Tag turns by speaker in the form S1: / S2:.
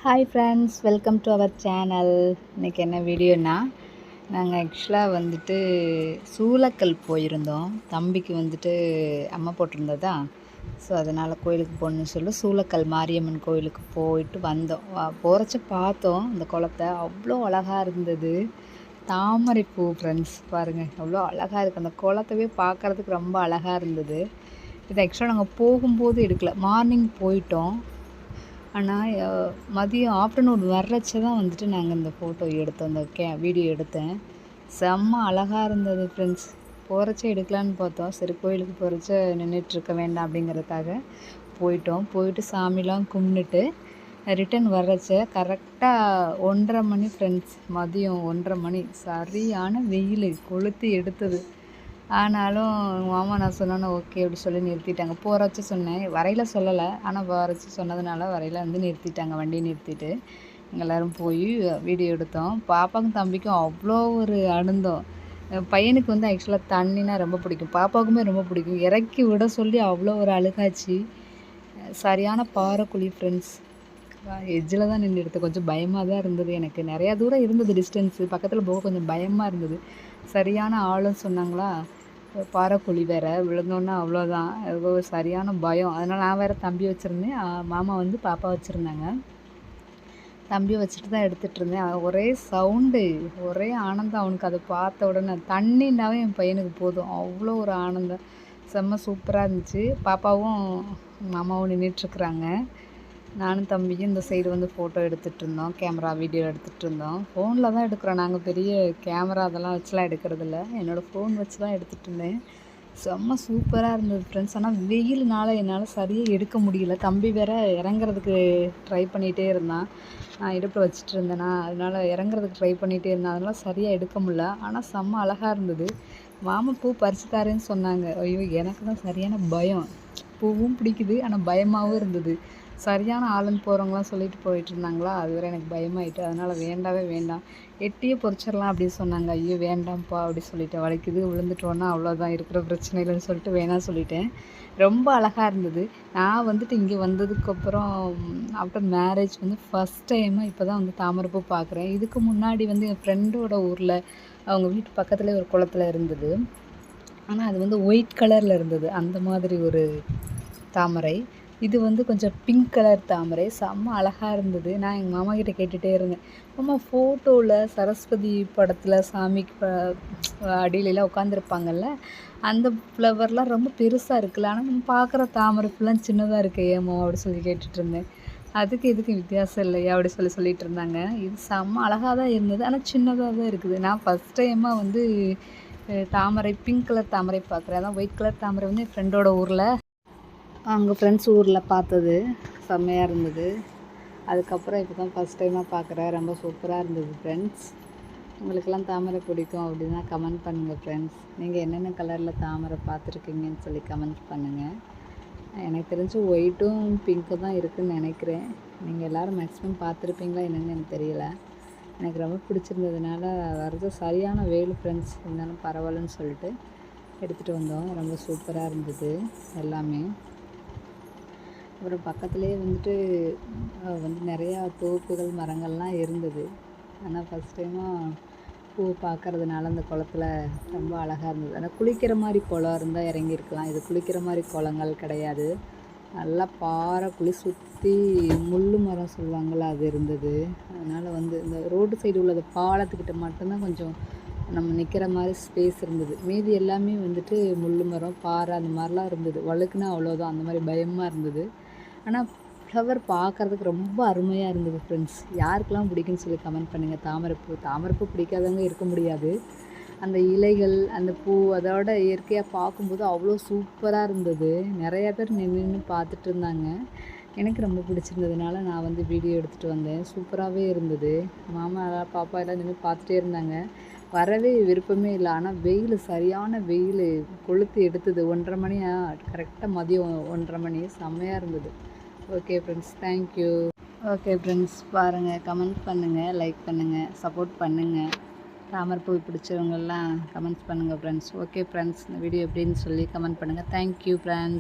S1: Hi friends, welcome to our channel. இன்றைக்கி என்ன வீடியோனா, நாங்கள் ஆக்சுவலாக வந்துட்டு சூளக்கல் போயிருந்தோம். தம்பிக்கு வந்துட்டு அம்மா போட்டிருந்ததா, ஸோ அதனால் கோயிலுக்கு போகணுன்னு சொல்லி சூளக்கல் மாரியம்மன் கோயிலுக்கு போயிட்டு வந்தோம். போகிறச்ச பார்த்தோம் இந்த குளத்த, அவ்வளோ அழகாக இருந்தது. தாமரைப்பூ ஃப்ரெண்ட்ஸ் பாருங்கள், அவ்வளோ அழகாக இருக்குது. அந்த குளத்தவே பார்க்குறதுக்கு ரொம்ப அழகாக இருந்தது. இது ஆக்சுவலாக நாங்கள் போகும்போது எடுக்கல, மார்னிங் போயிட்டோம். ஆனால் மதியம் ஆஃப்டர்நூன் வர்றச்ச தான் வந்துட்டு நாங்கள் இந்த ஃபோட்டோ எடுத்தோம், இந்த வீடியோ எடுத்தேன். செம்ம அழகாக இருந்தது ஃப்ரெண்ட்ஸ். போகிறச்ச எடுக்கலான்னு பார்த்தோம், சரி கோயிலுக்கு போகிறச்ச நின்றுட்டுருக்க வேண்டாம் அப்படிங்கிறதுக்காக போயிட்டு சாமிலாம் கும்பிட்டுட்டு ரிட்டன் வர்றச்ச கரெக்டாக 1:30 மணி ஃப்ரெண்ட்ஸ். மதியம் 1:30 மணி, சரியான வெயில் கொளுத்தி எடுத்தது. ஆனாலும் மாமா நான் சொன்னோன்னே ஓகே அப்படி சொல்லி நிறுத்திட்டாங்க. போகிறச்ச சொன்னேன், வரையில் சொல்லலை, ஆனால் போகிறச்ச சொன்னதுனால வரையில் வந்து நிறுத்திட்டாங்க. வண்டியை நிறுத்திட்டு எல்லோரும் போய் வீடியோ எடுத்தோம். பாப்பாவுக்கும் தம்பிக்கும் அவ்வளோ ஒரு அனுந்தம். பையனுக்கு வந்து ஆக்சுவலாக தண்ணினா ரொம்ப பிடிக்கும், பாப்பாவுக்குமே ரொம்ப பிடிக்கும். இறக்கி விட சொல்லி அவ்வளோ ஒரு அழுகாச்சு. சரியான பாறைக்குழி ஃப்ரெண்ட்ஸ். எஜ்ஜில் தான் நின்று எடுத்தேன். கொஞ்சம் பயமாக தான் இருந்தது எனக்கு. நிறையா தூரம் இருந்தது டிஸ்டன்ஸு, பக்கத்தில் போக கொஞ்சம் பயமாக இருந்தது. சரியான ஆழம் சொன்னாங்களா, பாறைக்குழி வேறு, விழுந்தோன்னா அவ்வளோதான். ஏதோ சரியான பயம். அதனால் நான் வேறு தம்பி வச்சுருந்தேன், மாமா வந்து பாப்பா வச்சுருந்தாங்க. தம்பியை வச்சுட்டு தான் எடுத்துகிட்டு இருந்தேன். ஒரே சவுண்டு, ஒரே ஆனந்தம் அவனுக்கு. அதை பார்த்த உடனே தண்ணின்னாவே என் பையனுக்கு போதும், அவ்வளோ ஒரு ஆனந்தம். செம்ம சூப்பராக இருந்துச்சு. பாப்பாவும் மாமாவும் நின்றுட்டுருக்குறாங்க. நானும் தம்பியும் இந்த சைடு வந்து ஃபோட்டோ எடுத்துகிட்டு இருந்தோம், கேமரா வீடியோ எடுத்துகிட்டு இருந்தோம். ஃபோனில் தான் எடுக்கிறோம், நாங்கள் பெரிய கேமரா அதெல்லாம் வச்சுலாம் எடுக்கிறதில்ல, என்னோடய ஃபோன் வச்சு தான் எடுத்துகிட்டு இருந்தேன். செம்ம சூப்பராக இருந்தது ஃப்ரெண்ட்ஸ். ஆனால் வெயில்னால என்னால் சரியாக எடுக்க முடியல. தம்பி வேற இறங்குறதுக்கு ட்ரை பண்ணிகிட்டே இருந்தான், நான் இடுப்பில் வச்சுட்டு இருந்தேன்னா, அதனால் இறங்குறதுக்கு ட்ரை பண்ணிகிட்டே இருந்தேன், அதனால் சரியாக எடுக்க முடியல. ஆனால் செம்ம அழகாக இருந்தது. மாமா பூ பறிச்சுத்தாரேன்னு சொன்னாங்க. ஐயோ எனக்கு தான் சரியான பயம். பூவும் பிடிக்குது, ஆனால் பயமாகவும் இருந்தது. சரியான ஆளுன்னு போகிறவங்களாம் சொல்லிட்டு போயிட்டு இருந்தாங்களா, அது வரை எனக்கு பயமாயிட்டு. அதனால் வேண்டாவே வேண்டாம், எட்டியே பொறிச்சிடலாம் அப்படின்னு சொன்னாங்க. ஐயோ வேண்டாம்ப்பா அப்படி சொல்லிட்டேன். வலிக்குது, விழுந்துட்டோன்னா அவ்வளோதான், இருக்கிற பிரச்சனை இல்லைன்னு சொல்லிட்டு வேணாம் சொல்லிட்டேன். ரொம்ப அழகாக இருந்தது. நான் வந்துட்டு இங்கே வந்ததுக்கப்புறம் ஆஃப்டர் மேரேஜ் வந்து ஃபஸ்ட் டைமாக இப்போ தான் வந்து தாமரைப்பூ பார்க்குறேன். இதுக்கு முன்னாடி வந்து என் ஃப்ரெண்டோட ஊரில் அவங்க வீட்டு பக்கத்துலேயே ஒரு குளத்துல இருந்தது. ஆனால் அது வந்து ஒயிட் கலரில் இருந்தது, அந்த மாதிரி ஒரு தாமரை. இது வந்து கொஞ்சம் பிங்க் கலர் தாமரை, செம்ம அழகாக இருந்தது. நான் எங்கள் மாமா கிட்டே கேட்டுகிட்டே இருந்தேன், மாமா ஃபோட்டோவில் சரஸ்வதி படத்தில் சாமிக்கு அடியிலலாம் உட்காந்துருப்பாங்கல்ல, அந்த ஃப்ளவர்லாம் ரொம்ப பெருசாக இருக்குல்ல, ஆனால் நம்ம பார்க்குற தாமரை ஃபுல்லாக சின்னதாக இருக்கு ஏமோ அப்படி சொல்லி கேட்டுட்டு இருந்தேன். அதுக்கு இதுக்கு வித்தியாசம் இல்லையா அப்படி சொல்லிட்டு இருந்தாங்க. இது செம்ம அழகாக தான் இருந்தது, ஆனால் சின்னதாக தான் இருக்குது. நான் ஃபஸ்ட் டைமாக வந்து தாமரை, பிங்க் கலர் தாமரை பார்க்குறேன். அதான் ஒயிட் கலர் தாமரை வந்து என் ஃப்ரெண்டோட ஊரில், அவங்க ஃப்ரெண்ட்ஸ் ஊரில் பார்த்தது, செம்மையாக இருந்தது. அதுக்கப்புறம் இப்போ தான் ஃபஸ்ட் டைமாக பார்க்குறேன், ரொம்ப சூப்பராக இருந்தது ஃப்ரெண்ட்ஸ். உங்களுக்கெல்லாம் தாமரை பிடிக்கும் அப்படின்னா கமெண்ட் பண்ணுங்கள் ஃப்ரெண்ட்ஸ். நீங்கள் என்னென்ன கலரில் தாமரை பார்த்துருக்கீங்கன்னு சொல்லி கமெண்ட் பண்ணுங்கள். எனக்கு தெரிஞ்சு ஒயிட்டும் பிங்க்கும் தான் இருக்குதுன்னு நினைக்கிறேன். நீங்கள் எல்லோரும் மேக்ஸிமம் பார்த்துருப்பீங்களா என்னென்னு எனக்கு தெரியல. எனக்கு ரொம்ப பிடிச்சிருந்ததுனால வர்றது சரியான வெயில் ஃப்ரெண்ட்ஸ், இருந்தாலும் பரவாயில்லன்னு சொல்லிட்டு எடுத்துகிட்டு வந்தோம். ரொம்ப சூப்பராக இருந்தது எல்லாமே. அப்புறம் பக்கத்துலேயே வந்துட்டு வந்து நிறையா தோப்புகள் மரங்கள்லாம் இருந்தது. ஆனால் ஃபஸ்ட் டைமாக பூ பார்க்கறதுனால அந்த குளத்துல ரொம்ப அழகாக இருந்தது. ஆனால் குளிக்கிற மாதிரி குளம் இருந்தால் இறங்கியிருக்கலாம், இது குளிக்கிற மாதிரி குளங்கள் கிடையாது. நல்லா பாறை குழி, சுற்றி முள் மரம் சொல்லுவாங்கள்ல அது இருந்தது. அதனால் வந்து இந்த ரோடு சைடு உள்ள பாலத்துக்கிட்ட மட்டும்தான் கொஞ்சம் நம்ம நிற்கிற மாதிரி ஸ்பேஸ் இருந்தது. மீதி எல்லாமே வந்துட்டு முள் மரம், பாறை அந்த மாதிரிலாம் இருந்தது. வழுக்குனா அவ்வளோதான், அந்த மாதிரி பயமாக இருந்தது. ஆனால் ஃப்ளவர் பார்க்குறதுக்கு ரொம்ப அருமையாக இருந்தது ஃப்ரெண்ட்ஸ். யாருக்கெல்லாம் பிடிக்குன்னு சொல்லி கமெண்ட் பண்ணுங்கள். தாமரைப்பூ பிடிக்காதவங்க இருக்க முடியாது. அந்த இலைகள், அந்த பூ, அதோட இயற்கையாக பார்க்கும்போது அவ்வளோ சூப்பராக இருந்தது. நிறையா பேர் நின்று பார்த்துட்டு இருந்தாங்க. எனக்கு ரொம்ப பிடிச்சிருந்ததுனால நான் வந்து வீடியோ எடுத்துகிட்டு வந்தேன். சூப்பராகவே இருந்தது. மாமா பாப்பா எல்லாம் நின்று பார்த்துட்டே இருந்தாங்க. வரவே விருப்பமே இல்லை. ஆனால் வெயில், சரியான வெயில் கொளுத்தி எடுத்தது. 1:30 மணியா, கரெக்டாக மதியம் 1:30 மணி, செம்மையாக இருந்தது. Okay friends, thank you. Okay friends, பாருங்கள், கமெண்ட் பண்ணுங்கள், லைக் பண்ணுங்கள், சப்போர்ட் பண்ணுங்கள். தாமரைப்பூ பிடிச்சவங்கெல்லாம் கமெண்ட்ஸ் பண்ணுங்கள் ஃப்ரெண்ட்ஸ். ஓகே ஃப்ரெண்ட்ஸ், இந்த வீடியோ எப்படின்னு சொல்லி கமெண்ட் பண்ணுங்கள். Thank you friends.